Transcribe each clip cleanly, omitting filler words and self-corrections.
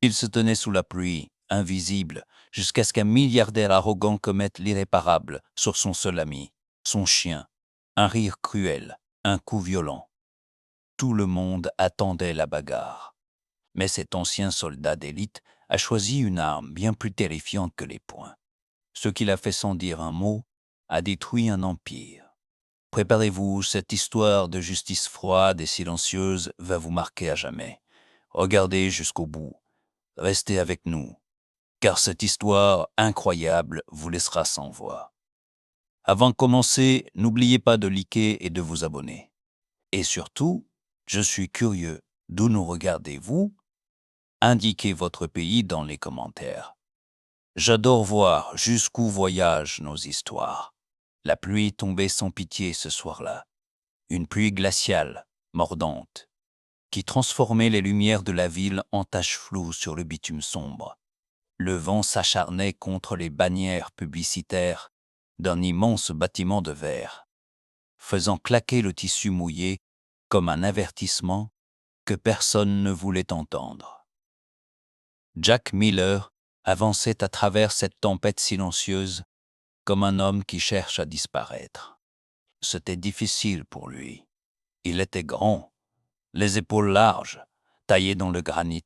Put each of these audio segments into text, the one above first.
Il se tenait sous la pluie, invisible, jusqu'à ce qu'un milliardaire arrogant commette l'irréparable sur son seul ami, son chien. Un rire cruel, un coup violent. Tout le monde attendait la bagarre. Mais cet ancien soldat d'élite a choisi une arme bien plus terrifiante que les poings. Ce qu'il a fait sans dire un mot a détruit un empire. Préparez-vous, cette histoire de justice froide et silencieuse va vous marquer à jamais. Regardez jusqu'au bout. Restez avec nous, car cette histoire incroyable vous laissera sans voix. Avant de commencer, n'oubliez pas de liker et de vous abonner. Et surtout, je suis curieux, d'où nous regardez-vous? Indiquez votre pays dans les commentaires. J'adore voir jusqu'où voyagent nos histoires. La pluie tombait sans pitié ce soir-là. Une pluie glaciale, mordante, qui transformait les lumières de la ville en taches floues sur le bitume sombre. Le vent s'acharnait contre les bannières publicitaires d'un immense bâtiment de verre, faisant claquer le tissu mouillé comme un avertissement que personne ne voulait entendre. Jack Miller avançait à travers cette tempête silencieuse comme un homme qui cherche à disparaître. C'était difficile pour lui. Il était grand, les épaules larges, taillées dans le granit.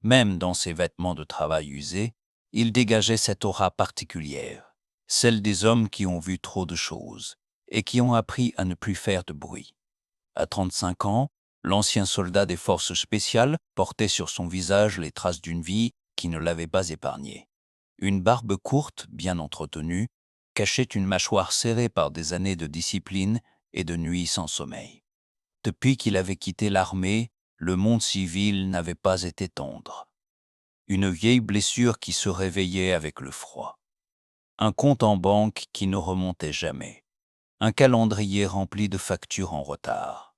Même dans ses vêtements de travail usés, il dégageait cette aura particulière, celle des hommes qui ont vu trop de choses et qui ont appris à ne plus faire de bruit. À 35 ans, l'ancien soldat des forces spéciales portait sur son visage les traces d'une vie qui ne l'avait pas épargné. Une barbe courte, bien entretenue, cachait une mâchoire serrée par des années de discipline et de nuits sans sommeil. Depuis qu'il avait quitté l'armée, le monde civil n'avait pas été tendre. Une vieille blessure qui se réveillait avec le froid. Un compte en banque qui ne remontait jamais. Un calendrier rempli de factures en retard.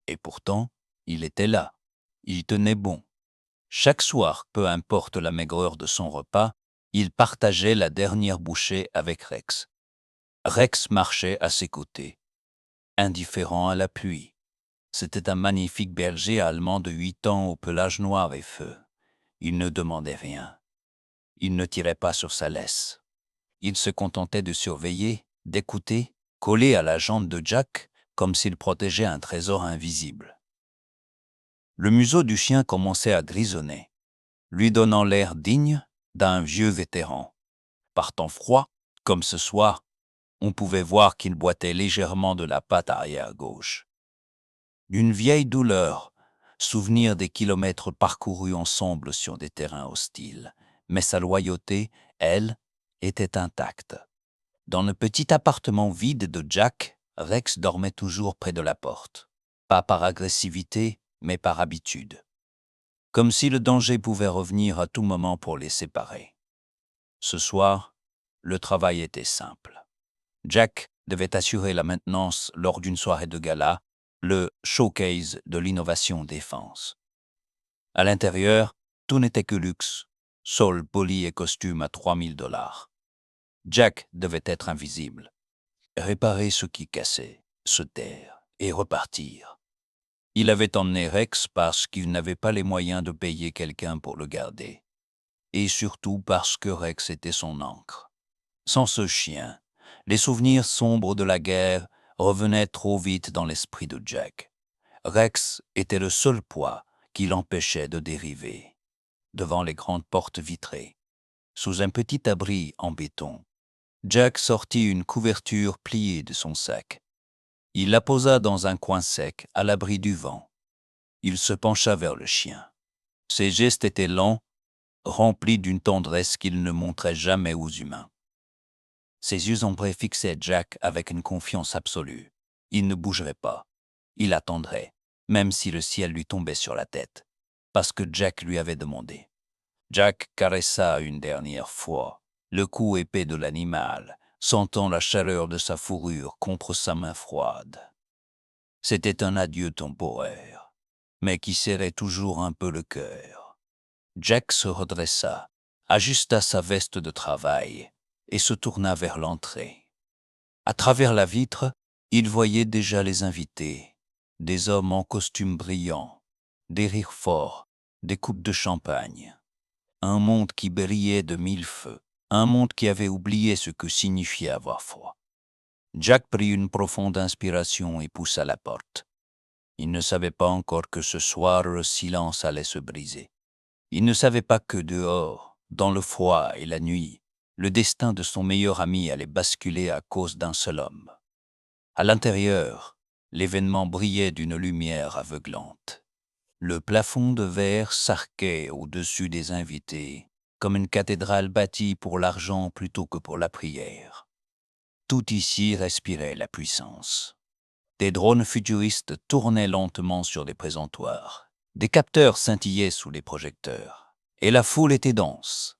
Et pourtant, il était là. Il tenait bon. Chaque soir, peu importe la maigreur de son repas, il partageait la dernière bouchée avec Rex. Rex marchait à ses côtés, indifférent à la pluie. C'était un magnifique berger allemand de 8 ans au pelage noir et feu. Il ne demandait rien. Il ne tirait pas sur sa laisse. Il se contentait de surveiller, d'écouter, collé à la jambe de Jack, comme s'il protégeait un trésor invisible. Le museau du chien commençait à grisonner, lui donnant l'air digne d'un vieux vétéran. Par temps froid, comme ce soir, on pouvait voir qu'il boitait légèrement de la patte arrière gauche. Une vieille douleur, souvenir des kilomètres parcourus ensemble sur des terrains hostiles, mais sa loyauté, elle, était intacte. Dans le petit appartement vide de Jack, Rex dormait toujours près de la porte. Pas par agressivité, mais par habitude. Comme si le danger pouvait revenir à tout moment pour les séparer. Ce soir, le travail était simple. Jack devait assurer la maintenance lors d'une soirée de gala, le showcase de l'innovation défense. À l'intérieur, tout n'était que luxe, sol poli et costume à $3000. Jack devait être invisible, réparer ce qui cassait, se taire et repartir. Il avait emmené Rex parce qu'il n'avait pas les moyens de payer quelqu'un pour le garder. Et surtout parce que Rex était son ancre. Sans ce chien, les souvenirs sombres de la guerre revenaient trop vite dans l'esprit de Jack. Rex était le seul poids qui l'empêchait de dériver. Devant les grandes portes vitrées, sous un petit abri en béton, Jack sortit une couverture pliée de son sac. Il la posa dans un coin sec, à l'abri du vent. Il se pencha vers le chien. Ses gestes étaient lents, remplis d'une tendresse qu'il ne montrait jamais aux humains. Ses yeux ombrés fixaient Jack avec une confiance absolue. Il ne bougerait pas. Il attendrait, même si le ciel lui tombait sur la tête, parce que Jack lui avait demandé. Jack caressa une dernière fois le cou épais de l'animal, sentant la chaleur de sa fourrure contre sa main froide. C'était un adieu temporaire, mais qui serrait toujours un peu le cœur. Jack se redressa, ajusta sa veste de travail et se tourna vers l'entrée. À travers la vitre, il voyait déjà les invités, des hommes en costume brillant, des rires forts, des coupes de champagne. un monde qui brillait de mille feux, un monde qui avait oublié ce que signifiait avoir froid. Jack prit une profonde inspiration et poussa la porte. Il ne savait pas encore que ce soir le silence allait se briser. Il ne savait pas que dehors, dans le froid et la nuit, le destin de son meilleur ami allait basculer à cause d'un seul homme. À l'intérieur, l'événement brillait d'une lumière aveuglante. Le plafond de verre s'arquait au-dessus des invités, comme une cathédrale bâtie pour l'argent plutôt que pour la prière. Tout ici respirait la puissance. Des drones futuristes tournaient lentement sur des présentoirs. Des capteurs scintillaient sous les projecteurs. Et la foule était dense.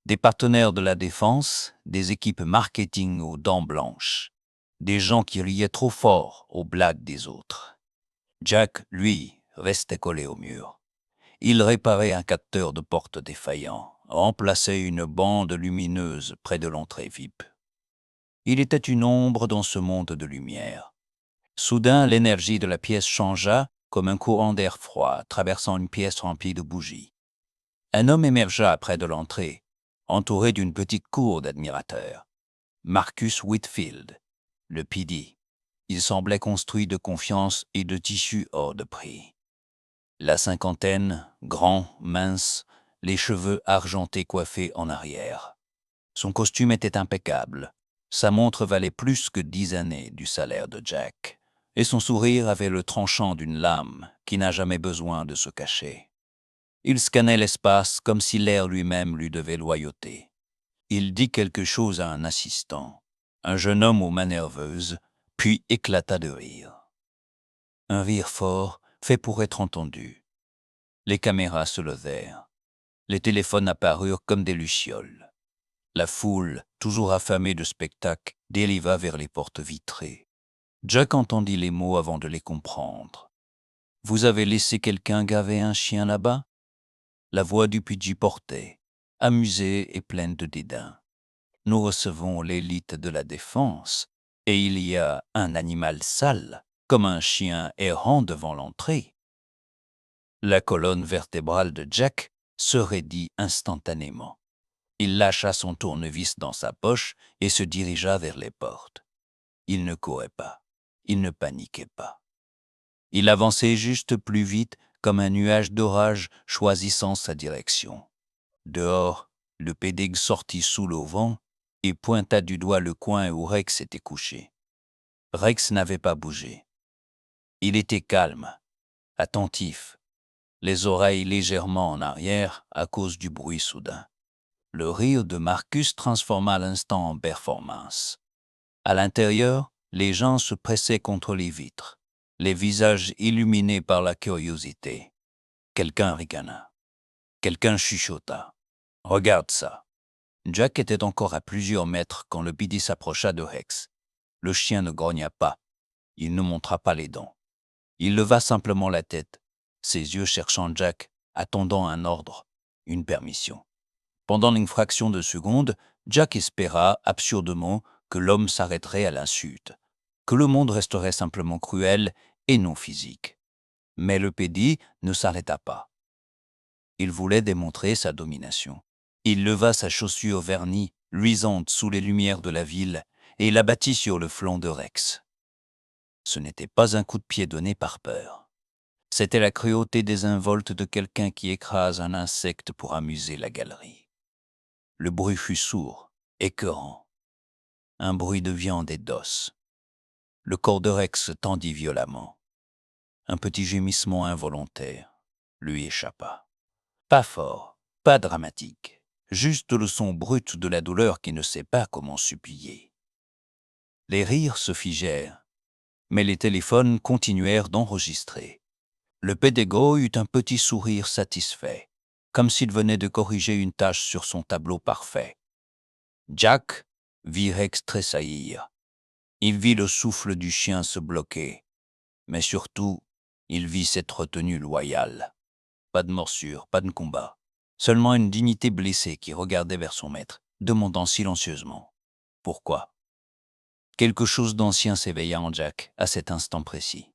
Des partenaires de la défense, des équipes marketing aux dents blanches, des gens qui riaient trop fort aux blagues des autres. Jack, lui, restait collé au mur. Il réparait un capteur de porte défaillant, remplaçait une bande lumineuse près de l'entrée VIP. Il était une ombre dans ce monde de lumière. Soudain, l'énergie de la pièce changea comme un courant d'air froid traversant une pièce remplie de bougies. Un homme émergea près de l'entrée, entouré d'une petite cour d'admirateurs. Marcus Whitfield, le PD. Il semblait construit de confiance et de tissu hors de prix. La cinquantaine, grand, mince, les cheveux argentés coiffés en arrière. Son costume était impeccable. Sa montre valait plus que 10 années du salaire de Jack. Et son sourire avait le tranchant d'une lame qui n'a jamais besoin de se cacher. Il scannait l'espace comme si l'air lui-même lui devait loyauté. Il dit quelque chose à un assistant, un jeune homme aux mains nerveuses, puis éclata de rire. Un rire fort, fait pour être entendu. Les caméras se levèrent. Les téléphones apparurent comme des lucioles. La foule, toujours affamée de spectacle, dériva vers les portes vitrées. Jack entendit les mots avant de les comprendre. « Vous avez laissé quelqu'un gaver un chien là-bas » La voix du PG portait, amusée et pleine de dédain. « Nous recevons l'élite de la défense, et il y a un animal sale, comme un chien errant devant l'entrée. » La colonne vertébrale de Jack se raidit instantanément. Il lâcha son tournevis dans sa poche et se dirigea vers les portes. Il ne courait pas. Il ne paniquait pas. Il avançait juste plus vite comme un nuage d'orage choisissant sa direction. Dehors, le pédigue sortit sous l'auvent et pointa du doigt le coin où Rex était couché. Rex n'avait pas bougé. Il était calme, attentif, les oreilles légèrement en arrière à cause du bruit soudain. Le rire de Marcus transforma l'instant en performance. À l'intérieur, les gens se pressaient contre les vitres, les visages illuminés par la curiosité. Quelqu'un ricana. Quelqu'un chuchota. « Regarde ça !» Jack était encore à plusieurs mètres quand le PD s'approcha de Rex. Le chien ne grogna pas. Il ne montra pas les dents. Il leva simplement la tête, ses yeux cherchant Jack, attendant un ordre, une permission. Pendant une fraction de seconde, Jack espéra, absurdement, que l'homme s'arrêterait à l'insulte, que le monde resterait simplement cruel et non physique. Mais le PD ne s'arrêta pas. Il voulait démontrer sa domination. Il leva sa chaussure vernie, luisante sous les lumières de la ville, et la battit sur le flanc de Rex. Ce n'était pas un coup de pied donné par peur. C'était la cruauté désinvolte de quelqu'un qui écrase un insecte pour amuser la galerie. Le bruit fut sourd, écœurant. Un bruit de viande et d'os. Le corps de Rex se tendit violemment. Un petit gémissement involontaire lui échappa. Pas fort, pas dramatique, juste le son brut de la douleur qui ne sait pas comment supplier. Les rires se figèrent, mais les téléphones continuèrent d'enregistrer. Le pédago eut un petit sourire satisfait, comme s'il venait de corriger une tâche sur son tableau parfait. Jack vit Rex tressaillir. Il vit le souffle du chien se bloquer, mais surtout, il vit cette retenue loyale. Pas de morsure, pas de combat, seulement une dignité blessée qui regardait vers son maître, demandant silencieusement « Pourquoi ?» Quelque chose d'ancien s'éveilla en Jack à cet instant précis.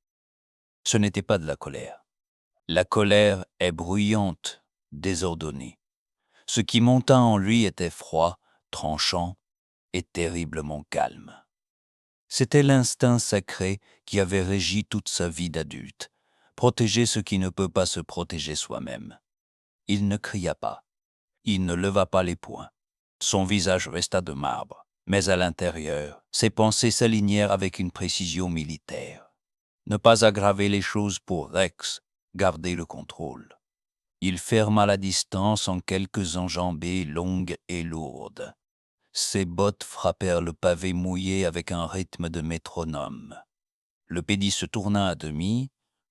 Ce n'était pas de la colère. La colère est bruyante désordonné. Ce qui monta en lui était froid, tranchant et terriblement calme. C'était l'instinct sacré qui avait régi toute sa vie d'adulte, protéger ce qui ne peut pas se protéger soi-même. Il ne cria pas, il ne leva pas les poings. Son visage resta de marbre, mais à l'intérieur, ses pensées s'alignèrent avec une précision militaire. Ne pas aggraver les choses pour Rex, garder le contrôle. Il ferma la distance en quelques enjambées longues et lourdes. Ses bottes frappèrent le pavé mouillé avec un rythme de métronome. Le pédis se tourna à demi,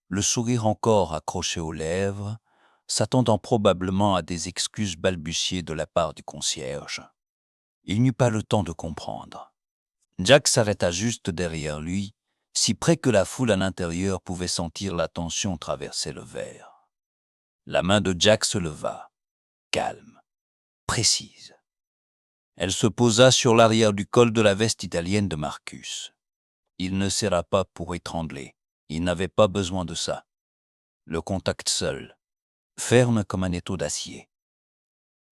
le sourire encore accroché aux lèvres, s'attendant probablement à des excuses balbutiées de la part du concierge. Il n'eut pas le temps de comprendre. Jack s'arrêta juste derrière lui, si près que la foule à l'intérieur pouvait sentir la tension traverser le verre. La main de Jack se leva, calme, précise. Elle se posa sur l'arrière du col de la veste italienne de Marcus. Il ne serra pas pour étrangler. Il n'avait pas besoin de ça. Le contact seul, ferme comme un étau d'acier,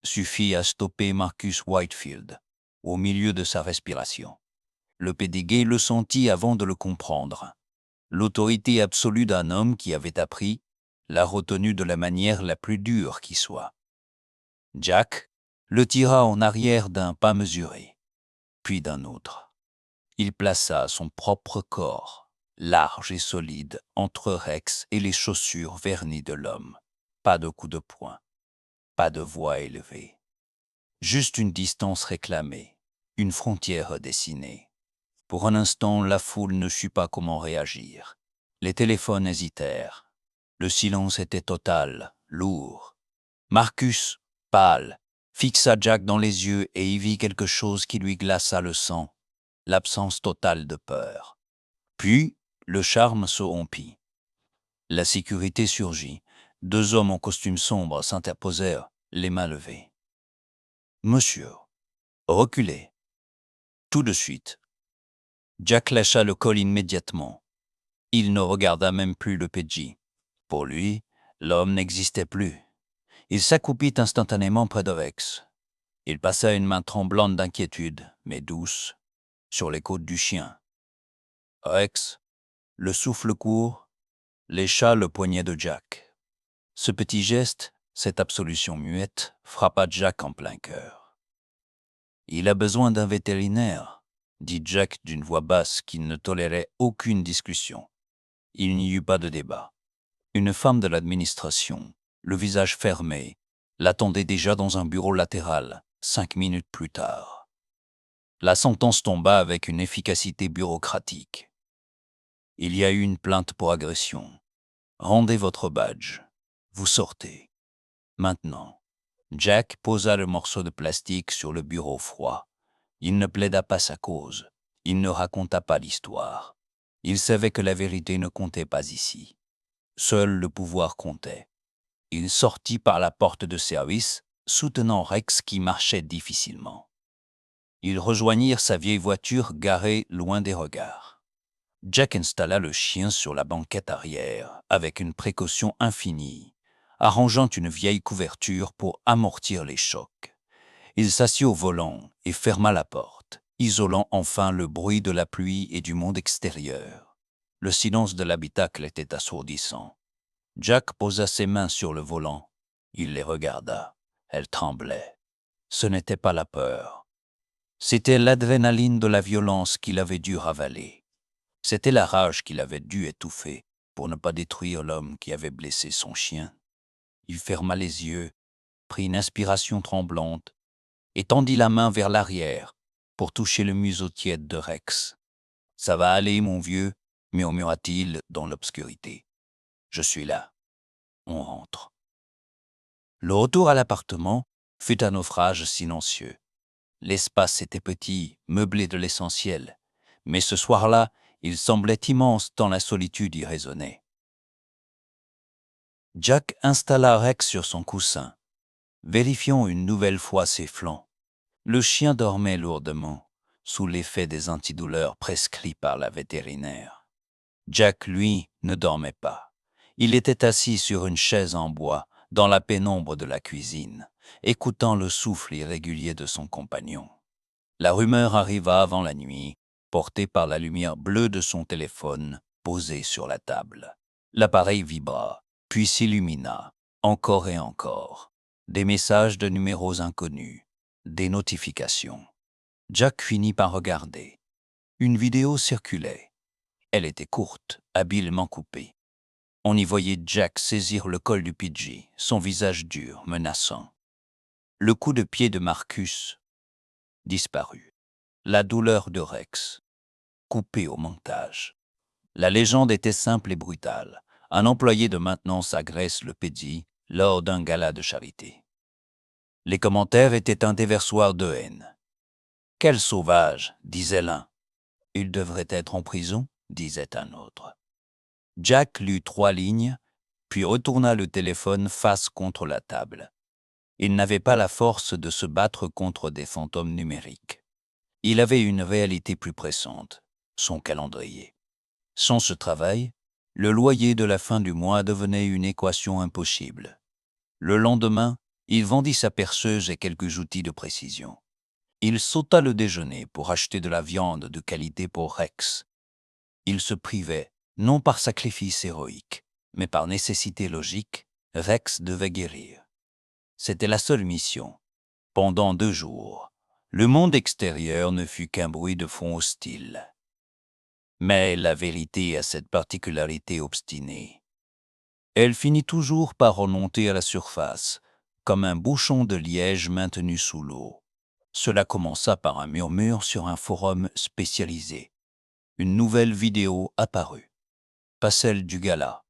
suffit à stopper Marcus Whitefield au milieu de sa respiration. Le pédigué le sentit avant de le comprendre. L'autorité absolue d'un homme qui avait appris l'a retenu de la manière la plus dure qui soit. Jack le tira en arrière d'un pas mesuré, puis d'un autre. Il plaça son propre corps, large et solide, entre Rex et les chaussures vernies de l'homme. Pas de coup de poing, pas de voix élevée. Juste une distance réclamée, une frontière dessinée. Pour un instant, la foule ne sut pas comment réagir. Les téléphones hésitèrent. Le silence était total, lourd. Marcus, pâle, fixa Jack dans les yeux et y vit quelque chose qui lui glaça le sang. L'absence totale de peur. Puis, le charme se rompit. La sécurité surgit. 2 hommes en costume sombre s'interposèrent, les mains levées. « Monsieur, reculez. » Tout de suite. Jack lâcha le col immédiatement. Il ne regarda même plus le PJ. Pour lui, l'homme n'existait plus. Il s'accroupit instantanément près de Rex. Il passa une main tremblante d'inquiétude, mais douce, sur les côtes du chien. Rex, le souffle court, lécha le poignet de Jack. Ce petit geste, cette absolution muette, frappa Jack en plein cœur. « Il a besoin d'un vétérinaire », dit Jack d'une voix basse qui ne tolérait aucune discussion. Il n'y eut pas de débat. Une femme de l'administration, le visage fermé, l'attendait déjà dans un bureau latéral, 5 minutes plus tard. La sentence tomba avec une efficacité bureaucratique. Il y a eu une plainte pour agression. Rendez votre badge. Vous sortez. Maintenant. Jack posa le morceau de plastique sur le bureau froid. Il ne plaida pas sa cause. Il ne raconta pas l'histoire. Il savait que la vérité ne comptait pas ici. Seul le pouvoir comptait. Il sortit par la porte de service, soutenant Rex qui marchait difficilement. Ils rejoignirent sa vieille voiture garée loin des regards. Jack installa le chien sur la banquette arrière avec une précaution infinie, arrangeant une vieille couverture pour amortir les chocs. Il s'assit au volant et ferma la porte, isolant enfin le bruit de la pluie et du monde extérieur. Le silence de l'habitacle était assourdissant. Jack posa ses mains sur le volant. Il les regarda. Elles tremblaient. Ce n'était pas la peur. C'était l'adrénaline de la violence qu'il avait dû ravaler. C'était la rage qu'il avait dû étouffer pour ne pas détruire l'homme qui avait blessé son chien. Il ferma les yeux, prit une inspiration tremblante et tendit la main vers l'arrière pour toucher le museau tiède de Rex. « Ça va aller, mon vieux », murmura-t-il dans l'obscurité. « Je suis là. On rentre. » Le retour à l'appartement fut un naufrage silencieux. L'espace était petit, meublé de l'essentiel, mais ce soir-là, il semblait immense tant la solitude y résonnait. Jack installa Rex sur son coussin, vérifiant une nouvelle fois ses flancs. Le chien dormait lourdement, sous l'effet des antidouleurs prescrits par la vétérinaire. Jack, lui, ne dormait pas. Il était assis sur une chaise en bois, dans la pénombre de la cuisine, écoutant le souffle irrégulier de son compagnon. La rumeur arriva avant la nuit, portée par la lumière bleue de son téléphone posé sur la table. L'appareil vibra, puis s'illumina, encore et encore. Des messages de numéros inconnus, des notifications. Jack finit par regarder. Une vidéo circulait. Elle était courte, habilement coupée. On y voyait Jack saisir le col du Pidgey, son visage dur, menaçant. Le coup de pied de Marcus disparut. La douleur de Rex, coupée au montage. La légende était simple et brutale. Un employé de maintenance agresse le Pidgey lors d'un gala de charité. Les commentaires étaient un déversoir de haine. « Quel sauvage !» disait l'un. « Il devrait être en prison » disait un autre. Jack lut 3 lignes, puis retourna le téléphone face contre la table. Il n'avait pas la force de se battre contre des fantômes numériques. Il avait une réalité plus pressante, son calendrier. Sans ce travail, le loyer de la fin du mois devenait une équation impossible. Le lendemain, il vendit sa perceuse et quelques outils de précision. Il sauta le déjeuner pour acheter de la viande de qualité pour Rex. Il se privait, non par sacrifice héroïque, mais par nécessité logique. Rex devait guérir. C'était la seule mission. Pendant 2 jours, le monde extérieur ne fut qu'un bruit de fond hostile. Mais la vérité a cette particularité obstinée. Elle finit toujours par remonter à la surface, comme un bouchon de liège maintenu sous l'eau. Cela commença par un murmure sur un forum spécialisé. Une nouvelle vidéo apparut. Pas celle du gala.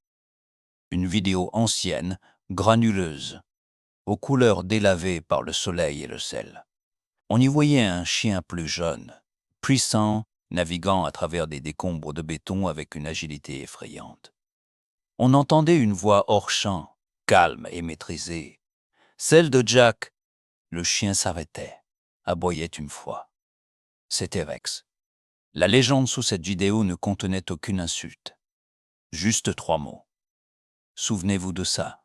Une vidéo ancienne, granuleuse, aux couleurs délavées par le soleil et le sel. On y voyait un chien plus jeune, puissant, naviguant à travers des décombres de béton avec une agilité effrayante. On entendait une voix hors champ, calme et maîtrisée. Celle de Jack. Le chien s'arrêtait, aboyait une fois. C'était Rex. La légende sous cette vidéo ne contenait aucune insulte. Juste 3 mots. Souvenez-vous de ça.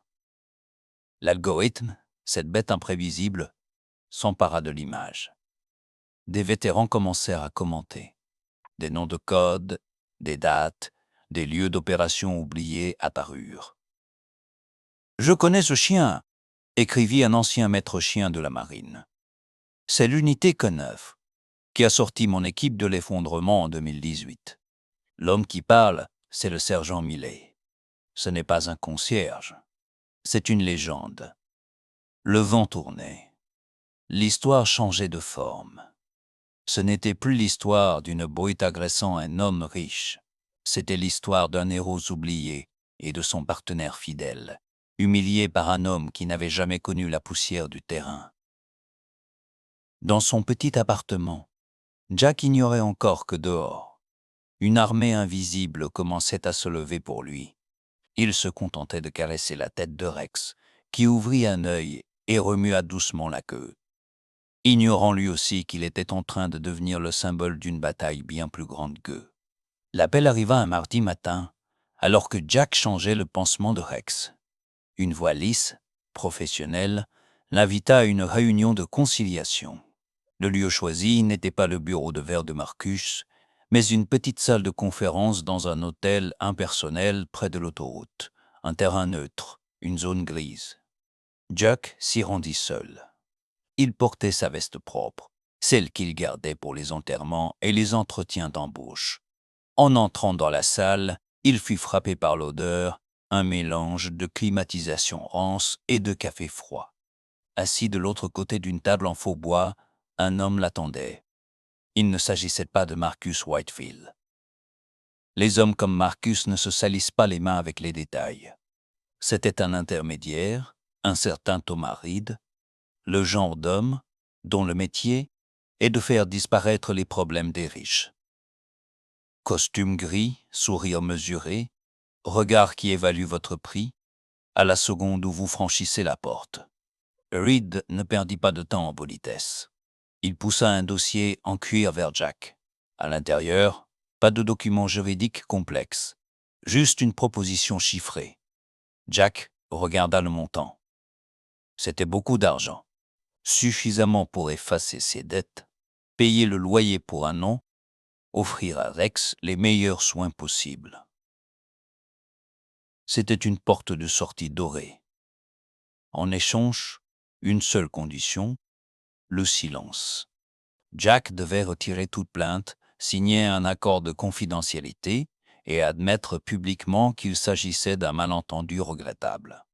L'algorithme, cette bête imprévisible, s'empara de l'image. Des vétérans commencèrent à commenter. Des noms de code, des dates, des lieux d'opération oubliés apparurent. « Je connais ce chien », écrivit un ancien maître chien de la marine. « C'est l'unité K9 qui a sorti mon équipe de l'effondrement en 2018. L'homme qui parle, c'est le sergent Millet. Ce n'est pas un concierge. C'est une légende. » Le vent tournait. L'histoire changeait de forme. Ce n'était plus l'histoire d'une brute agressant un homme riche. C'était l'histoire d'un héros oublié et de son partenaire fidèle, humilié par un homme qui n'avait jamais connu la poussière du terrain. Dans son petit appartement, Jack ignorait encore que dehors, une armée invisible commençait à se lever pour lui. Il se contentait de caresser la tête de Rex, qui ouvrit un œil et remua doucement la queue, ignorant lui aussi qu'il était en train de devenir le symbole d'une bataille bien plus grande qu'eux. L'appel arriva un mardi matin, alors que Jack changeait le pansement de Rex. Une voix lisse, professionnelle, l'invita à une réunion de conciliation. Le lieu choisi n'était pas le bureau de verre de Marcus, mais une petite salle de conférence dans un hôtel impersonnel près de l'autoroute, un terrain neutre, une zone grise. Jack s'y rendit seul. Il portait sa veste propre, celle qu'il gardait pour les enterrements et les entretiens d'embauche. En entrant dans la salle, il fut frappé par l'odeur, un mélange de climatisation rance et de café froid. Assis de l'autre côté d'une table en faux bois, un homme l'attendait. Il ne s'agissait pas de Marcus Whitefield. Les hommes comme Marcus ne se salissent pas les mains avec les détails. C'était un intermédiaire, un certain Thomas Reed, le genre d'homme dont le métier est de faire disparaître les problèmes des riches. Costume gris, sourire mesuré, regard qui évalue votre prix, à la seconde où vous franchissez la porte. Reed ne perdit pas de temps en politesse. Il poussa un dossier en cuir vers Jack. À l'intérieur, pas de document juridique complexe, juste une proposition chiffrée. Jack regarda le montant. C'était beaucoup d'argent, suffisamment pour effacer ses dettes, payer le loyer pour un an, offrir à Rex les meilleurs soins possibles. C'était une porte de sortie dorée. En échange, une seule condition, le silence. Jack devait retirer toute plainte, signer un accord de confidentialité et admettre publiquement qu'il s'agissait d'un malentendu regrettable.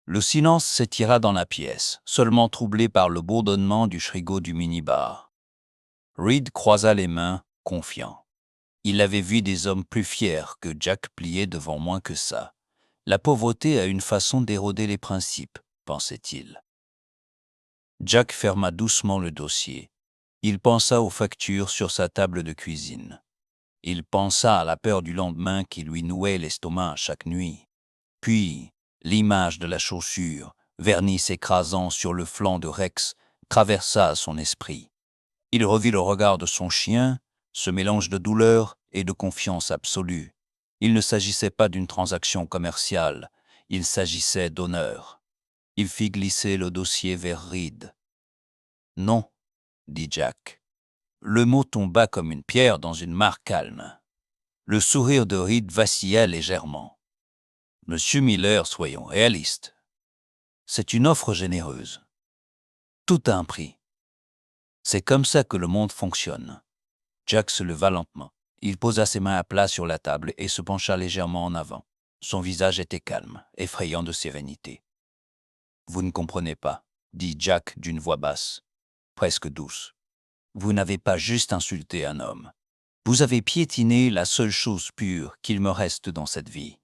Le silence s'étira dans la pièce, seulement troublé par le bourdonnement du frigo du minibar. Reed croisa les mains, confiant. Il avait vu des hommes plus fiers que Jack plier devant moins que ça. La pauvreté a une façon d'éroder les principes, pensait-il. Jack ferma doucement le dossier. Il pensa aux factures sur sa table de cuisine. Il pensa à la peur du lendemain qui lui nouait l'estomac chaque nuit. Puis, l'image de la chaussure, vernis s'écrasant sur le flanc de Rex, traversa son esprit. Il revit le regard de son chien, ce mélange de douleur et de confiance absolue. Il ne s'agissait pas d'une transaction commerciale, il s'agissait d'honneur. Il fit glisser le dossier vers Reed. « Non », dit Jack. Le mot tomba comme une pierre dans une mare calme. Le sourire de Reed vacilla légèrement. « Monsieur Miller, soyons réalistes. C'est une offre généreuse. Tout a un prix. C'est comme ça que le monde fonctionne. » Jack se leva lentement. Il posa ses mains à plat sur la table et se pencha légèrement en avant. Son visage était calme, effrayant de sérénité. « Vous ne comprenez pas, » dit Jack d'une voix basse, presque douce. « Vous n'avez pas juste insulté un homme. Vous avez piétiné la seule chose pure qu'il me reste dans cette vie. »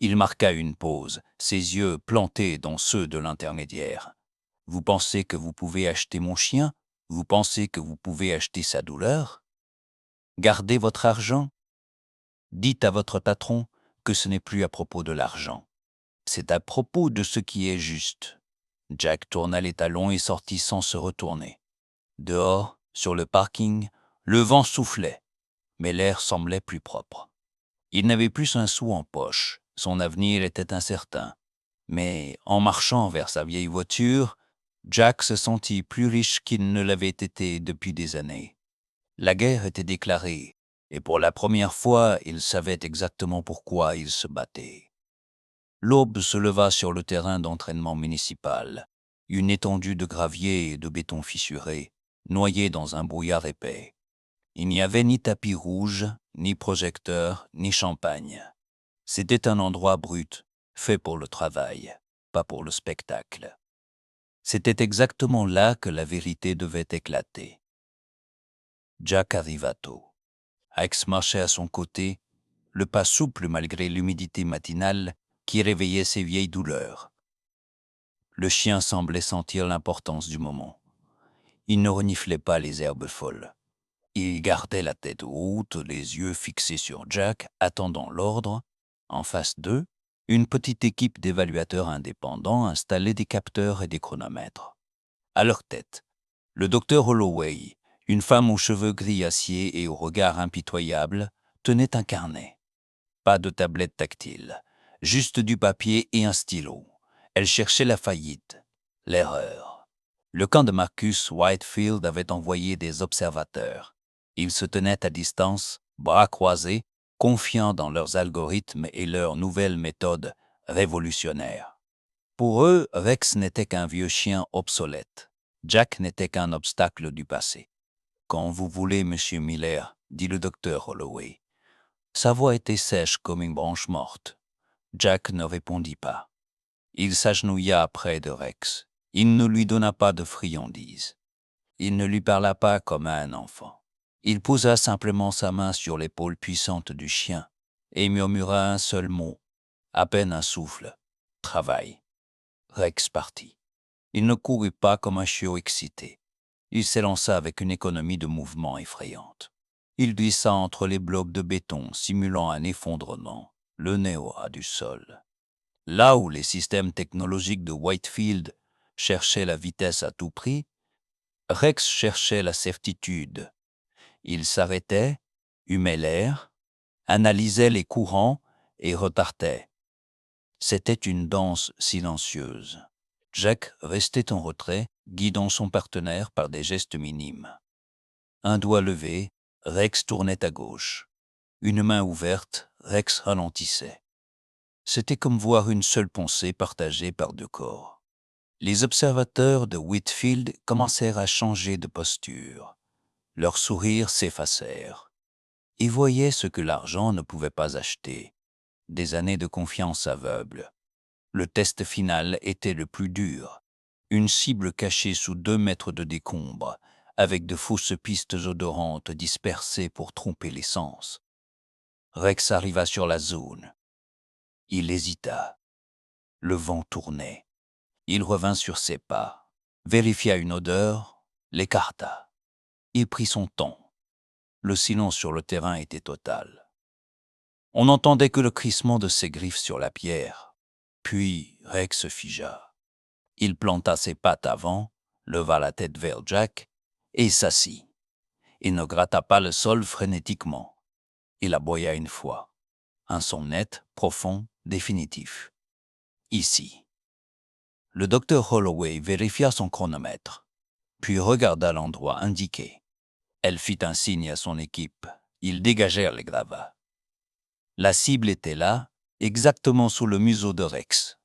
Il marqua une pause, ses yeux plantés dans ceux de l'intermédiaire. « Vous pensez que vous pouvez acheter mon chien? Vous pensez que vous pouvez acheter sa douleur? Gardez votre argent? Dites à votre patron que ce n'est plus à propos de l'argent. C'est à propos de ce qui est juste. » Jack tourna les talons et sortit sans se retourner. Dehors, sur le parking, le vent soufflait, mais l'air semblait plus propre. Il n'avait plus un sou en poche, son avenir était incertain. Mais en marchant vers sa vieille voiture, Jack se sentit plus riche qu'il ne l'avait été depuis des années. La guerre était déclarée, et pour la première fois, il savait exactement pourquoi il se battait. L'aube se leva sur le terrain d'entraînement municipal, une étendue de gravier et de béton fissuré, noyée dans un brouillard épais. Il n'y avait ni tapis rouge, ni projecteur, ni champagne. C'était un endroit brut, fait pour le travail, pas pour le spectacle. C'était exactement là que la vérité devait éclater. Jack arriva tôt. Rex marchait à son côté, le pas souple malgré l'humidité matinale qui réveillait ses vieilles douleurs. Le chien semblait sentir l'importance du moment. Il ne reniflait pas les herbes folles. Il gardait la tête haute, les yeux fixés sur Jack, attendant l'ordre. En face d'eux, une petite équipe d'évaluateurs indépendants installait des capteurs et des chronomètres. À leur tête, le docteur Holloway, une femme aux cheveux gris acier et au regard impitoyable, tenait un carnet. Pas de tablette tactile, juste du papier et un stylo. Elle cherchait la faillite, l'erreur. Le camp de Marcus Whitefield avait envoyé des observateurs. Ils se tenaient à distance, bras croisés, confiants dans leurs algorithmes et leurs nouvelles méthodes révolutionnaires. Pour eux, Rex n'était qu'un vieux chien obsolète. Jack n'était qu'un obstacle du passé. « Quand vous voulez, monsieur Miller, » dit le docteur Holloway. Sa voix était sèche comme une branche morte. Jack ne répondit pas. Il s'agenouilla près de Rex. Il ne lui donna pas de friandises. Il ne lui parla pas comme à un enfant. Il posa simplement sa main sur l'épaule puissante du chien et murmura un seul mot, à peine un souffle. « Travail. » Rex partit. Il ne courut pas comme un chiot excité. Il s'élança avec une économie de mouvement effrayante. Il glissa entre les blocs de béton simulant un effondrement, le nez au ras du sol. Là où les systèmes technologiques de Whitefield cherchaient la vitesse à tout prix, Rex cherchait la certitude. Il s'arrêtait, humait l'air, analysait les courants et repartait. C'était une danse silencieuse. Jack restait en retrait, guidant son partenaire par des gestes minimes. Un doigt levé, Rex tournait à gauche. Une main ouverte, Rex ralentissait. C'était comme voir une seule pensée partagée par deux corps. Les observateurs de Whitfield commencèrent à changer de posture. Leurs sourires s'effacèrent. Ils voyaient ce que l'argent ne pouvait pas acheter. Des années de confiance aveugle. Le test final était le plus dur. Une cible cachée sous 2 mètres de décombres, avec de fausses pistes odorantes dispersées pour tromper les sens. Rex arriva sur la zone. Il hésita. Le vent tournait. Il revint sur ses pas, vérifia une odeur, l'écarta. Il prit son temps. Le silence sur le terrain était total. On n'entendait que le crissement de ses griffes sur la pierre. Puis Rex se figea. Il planta ses pattes avant, leva la tête vers Jack et s'assit. Il ne gratta pas le sol frénétiquement. Il aboya une fois. Un son net, profond, définitif. Ici. Le docteur Holloway vérifia son chronomètre, puis regarda l'endroit indiqué. Elle fit un signe à son équipe. Ils dégagèrent les gravats. La cible était là, exactement sous le museau de Rex.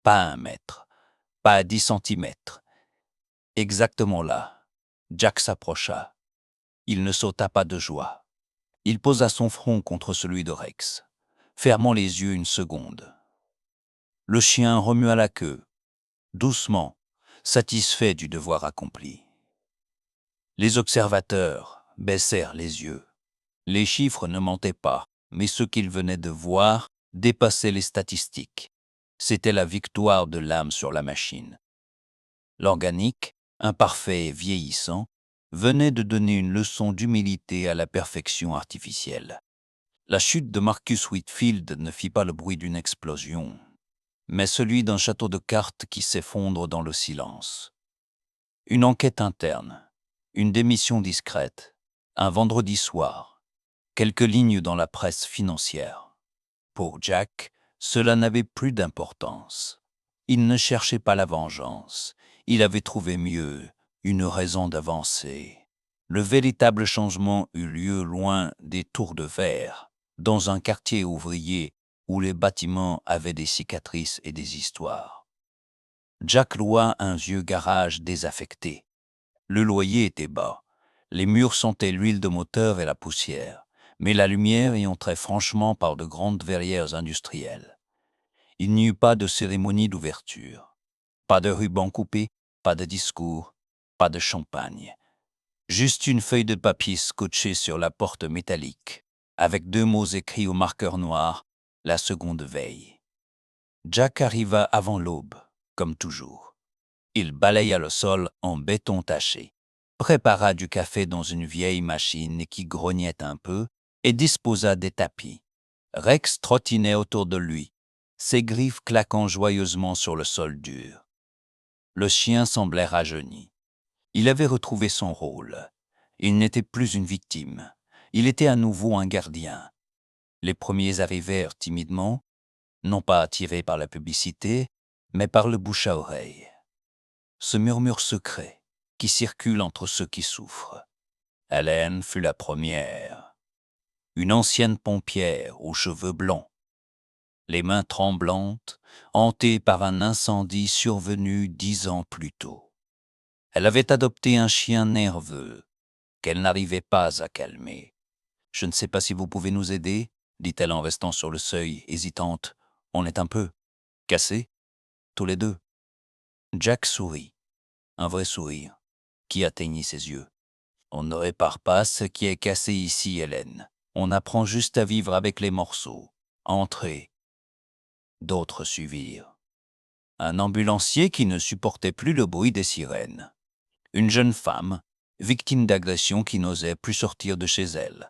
Pas à 1 mètre, pas à 10 centimètres. Exactement là. Jack s'approcha. Il ne sauta pas de joie. Il posa son front contre celui de Rex, fermant les yeux une seconde. Le chien remua la queue, doucement, satisfait du devoir accompli. Les observateurs baissèrent les yeux. Les chiffres ne mentaient pas, mais ce qu'ils venaient de voir dépassait les statistiques. C'était la victoire de l'âme sur la machine. L'organique, imparfait et vieillissant, venait de donner une leçon d'humilité à la perfection artificielle. La chute de Marcus Whitfield ne fit pas le bruit d'une explosion, mais celui d'un château de cartes qui s'effondre dans le silence. Une enquête interne, une démission discrète, un vendredi soir, quelques lignes dans la presse financière. Pour Jack, cela n'avait plus d'importance. Il ne cherchait pas la vengeance. Il avait trouvé mieux, une raison d'avancer. Le véritable changement eut lieu loin des tours de verre, dans un quartier ouvrier où les bâtiments avaient des cicatrices et des histoires. Jack loua un vieux garage désaffecté. Le loyer était bas. Les murs sentaient l'huile de moteur et la poussière, mais la lumière y entrait franchement par de grandes verrières industrielles. Il n'y eut pas de cérémonie d'ouverture. Pas de ruban coupé, pas de discours, pas de champagne. Juste une feuille de papier scotchée sur la porte métallique, avec 2 mots écrits au marqueur noir, la seconde veille. Jack arriva avant l'aube, comme toujours. Il balaya le sol en béton taché, prépara du café dans une vieille machine qui grognait un peu et disposa des tapis. Rex trottinait autour de lui, ses griffes claquant joyeusement sur le sol dur. Le chien semblait rajeuni. Il avait retrouvé son rôle. Il n'était plus une victime. Il était à nouveau un gardien. Les premiers arrivèrent timidement, non pas attirés par la publicité, mais par le bouche à oreille. Ce murmure secret qui circule entre ceux qui souffrent. Hélène fut la première. Une ancienne pompière aux cheveux blonds, les mains tremblantes, hantée par un incendie survenu 10 ans plus tôt. Elle avait adopté un chien nerveux qu'elle n'arrivait pas à calmer. « Je ne sais pas si vous pouvez nous aider ?» dit-elle en restant sur le seuil, hésitante. « On est un peu cassés, tous les deux. » Jack sourit, un vrai sourire, qui atteignit ses yeux. « On ne répare pas ce qui est cassé ici, Hélène. On apprend juste à vivre avec les morceaux. Entrez. » D'autres suivirent. Un ambulancier qui ne supportait plus le bruit des sirènes. Une jeune femme, victime d'agression qui n'osait plus sortir de chez elle.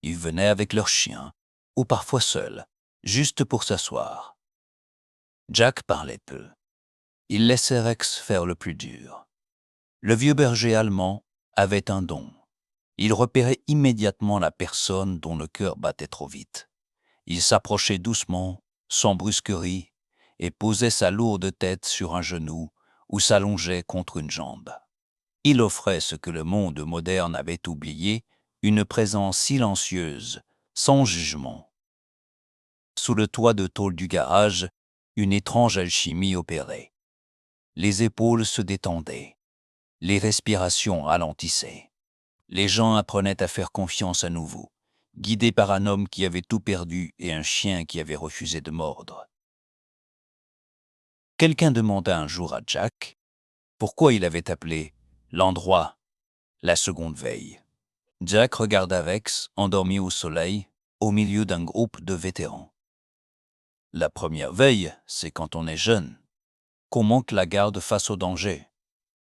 Ils venaient avec leur chien, ou parfois seuls, juste pour s'asseoir. Jack parlait peu. Il laissait Rex faire le plus dur. Le vieux berger allemand avait un don. Il repérait immédiatement la personne dont le cœur battait trop vite. Il s'approchait doucement, sans brusquerie, et posait sa lourde tête sur un genou, ou s'allongeait contre une jambe. Il offrait ce que le monde moderne avait oublié, une présence silencieuse, sans jugement. Sous le toit de tôle du garage, une étrange alchimie opérait. Les épaules se détendaient. Les respirations ralentissaient. Les gens apprenaient à faire confiance à nouveau, guidés par un homme qui avait tout perdu et un chien qui avait refusé de mordre. Quelqu'un demanda un jour à Jack pourquoi il avait appelé l'endroit la seconde veille. Jack regarda Rex, endormi au soleil, au milieu d'un groupe de vétérans. La première veille, c'est quand on est jeune, qu'on manque la garde face au danger,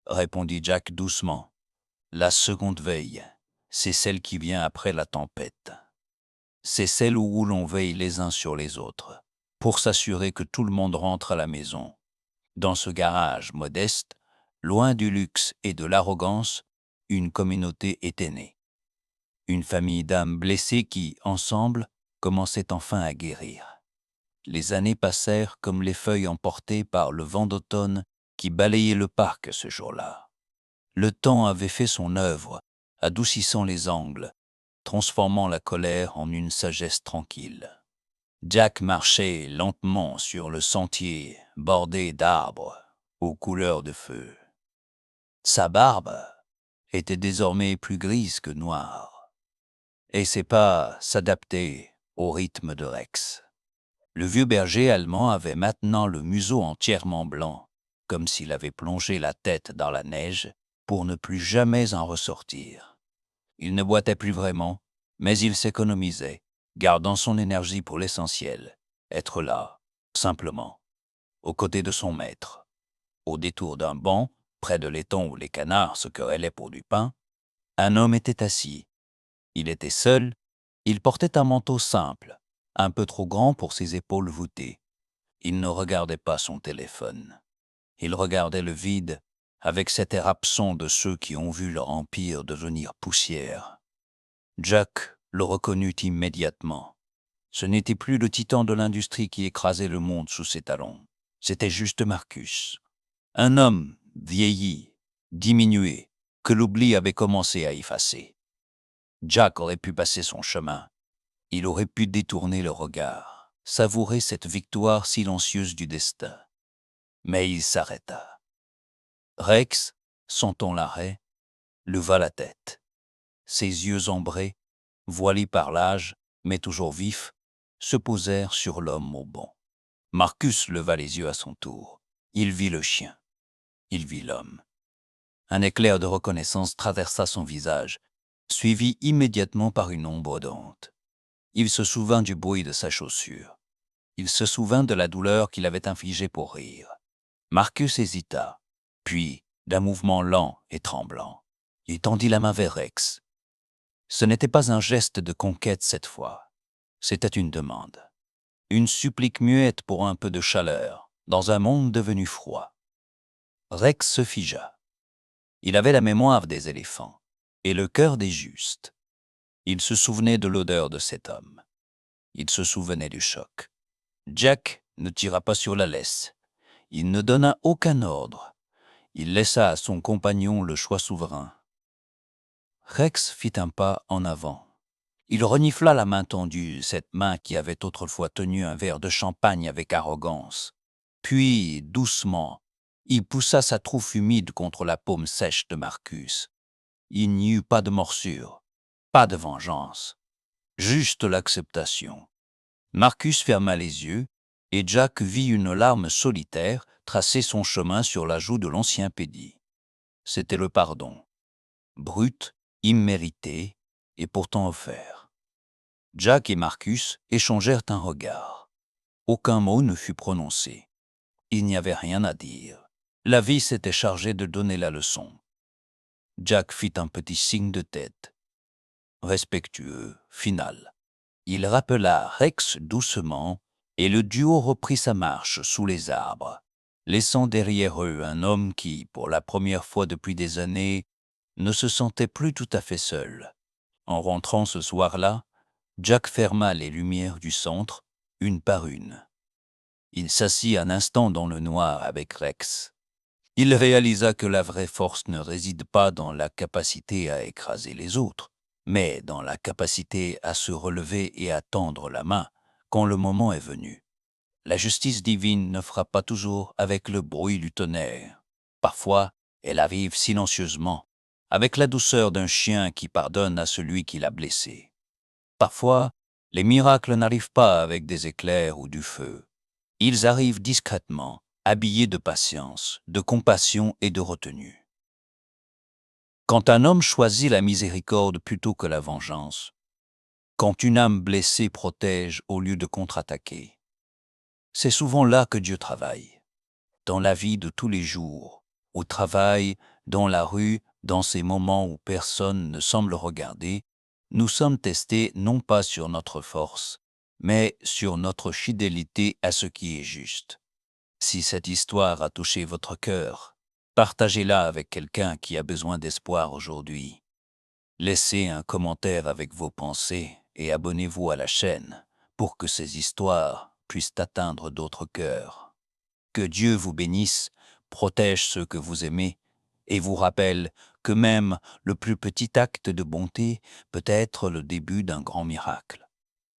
répondit Jack doucement. La seconde veille, c'est celle qui vient après la tempête. C'est celle où l'on veille les uns sur les autres, pour s'assurer que tout le monde rentre à la maison. Dans ce garage modeste, loin du luxe et de l'arrogance, une communauté était née. Une famille d'âmes blessées qui, ensemble, commençaient enfin à guérir. Les années passèrent comme les feuilles emportées par le vent d'automne qui balayait le parc ce jour-là. Le temps avait fait son œuvre, adoucissant les angles, transformant la colère en une sagesse tranquille. Jack marchait lentement sur le sentier bordé d'arbres aux couleurs de feu. Sa barbe était désormais plus grise que noire, et ses pas s'adaptaient au rythme de Rex. Le vieux berger allemand avait maintenant le museau entièrement blanc, comme s'il avait plongé la tête dans la neige pour ne plus jamais en ressortir. Il ne boitait plus vraiment, mais il s'économisait, gardant son énergie pour l'essentiel, être là, simplement, aux côtés de son maître. Au détour d'un banc, près de l'étang où les canards se querellaient pour du pain, un homme était assis. Il était seul, il portait un manteau simple, un peu trop grand pour ses épaules voûtées. Il ne regardait pas son téléphone. Il regardait le vide avec cet air absent de ceux qui ont vu leur empire devenir poussière. Jack le reconnut immédiatement. Ce n'était plus le titan de l'industrie qui écrasait le monde sous ses talons. C'était juste Marcus. Un homme vieilli, diminué, que l'oubli avait commencé à effacer. Jack aurait pu passer son chemin. Il aurait pu détourner le regard, savourer cette victoire silencieuse du destin. Mais il s'arrêta. Rex, sentant l'arrêt, leva la tête. Ses yeux ambrés, voilés par l'âge, mais toujours vifs, se posèrent sur l'homme au banc. Marcus leva les yeux à son tour. Il vit le chien. Il vit l'homme. Un éclair de reconnaissance traversa son visage, suivi immédiatement par une ombre odorante. Il se souvint du bruit de sa chaussure. Il se souvint de la douleur qu'il avait infligée pour rire. Marcus hésita, puis, d'un mouvement lent et tremblant, il tendit la main vers Rex. Ce n'était pas un geste de conquête cette fois. C'était une demande. Une supplique muette pour un peu de chaleur, dans un monde devenu froid. Rex se figea. Il avait la mémoire des éléphants et le cœur des justes. Il se souvenait de l'odeur de cet homme. Il se souvenait du choc. Jack ne tira pas sur la laisse. Il ne donna aucun ordre. Il laissa à son compagnon le choix souverain. Rex fit un pas en avant. Il renifla la main tendue, cette main qui avait autrefois tenu un verre de champagne avec arrogance. Puis, doucement, il poussa sa truffe humide contre la paume sèche de Marcus. Il n'y eut pas de morsure, pas de vengeance, juste l'acceptation. Marcus ferma les yeux, et Jack vit une larme solitaire tracer son chemin sur la joue de l'ancien pédi. C'était le pardon, brut, immérité, et pourtant offert. Jack et Marcus échangèrent un regard. Aucun mot ne fut prononcé. Il n'y avait rien à dire. La vie s'était chargée de donner la leçon. Jack fit un petit signe de tête. Respectueux, final. Il rappela Rex doucement, et le duo reprit sa marche sous les arbres, laissant derrière eux un homme qui, pour la première fois depuis des années, ne se sentait plus tout à fait seul. En rentrant ce soir-là, Jack ferma les lumières du centre, une par une. Il s'assit un instant dans le noir avec Rex. Il réalisa que la vraie force ne réside pas dans la capacité à écraser les autres, mais dans la capacité à se relever et à tendre la main quand le moment est venu. La justice divine ne frappe pas toujours avec le bruit du tonnerre. Parfois, elle arrive silencieusement, avec la douceur d'un chien qui pardonne à celui qui l'a blessé. Parfois, les miracles n'arrivent pas avec des éclairs ou du feu. Ils arrivent discrètement, habillés de patience, de compassion et de retenue. Quand un homme choisit la miséricorde plutôt que la vengeance, quand une âme blessée protège au lieu de contre-attaquer, c'est souvent là que Dieu travaille. Dans la vie de tous les jours, au travail, dans la rue, dans ces moments où personne ne semble regarder, nous sommes testés non pas sur notre force, mais sur notre fidélité à ce qui est juste. Si cette histoire a touché votre cœur, partagez-la avec quelqu'un qui a besoin d'espoir aujourd'hui. Laissez un commentaire avec vos pensées et abonnez-vous à la chaîne pour que ces histoires puissent atteindre d'autres cœurs. Que Dieu vous bénisse, protège ceux que vous aimez et vous rappelle que même le plus petit acte de bonté peut être le début d'un grand miracle.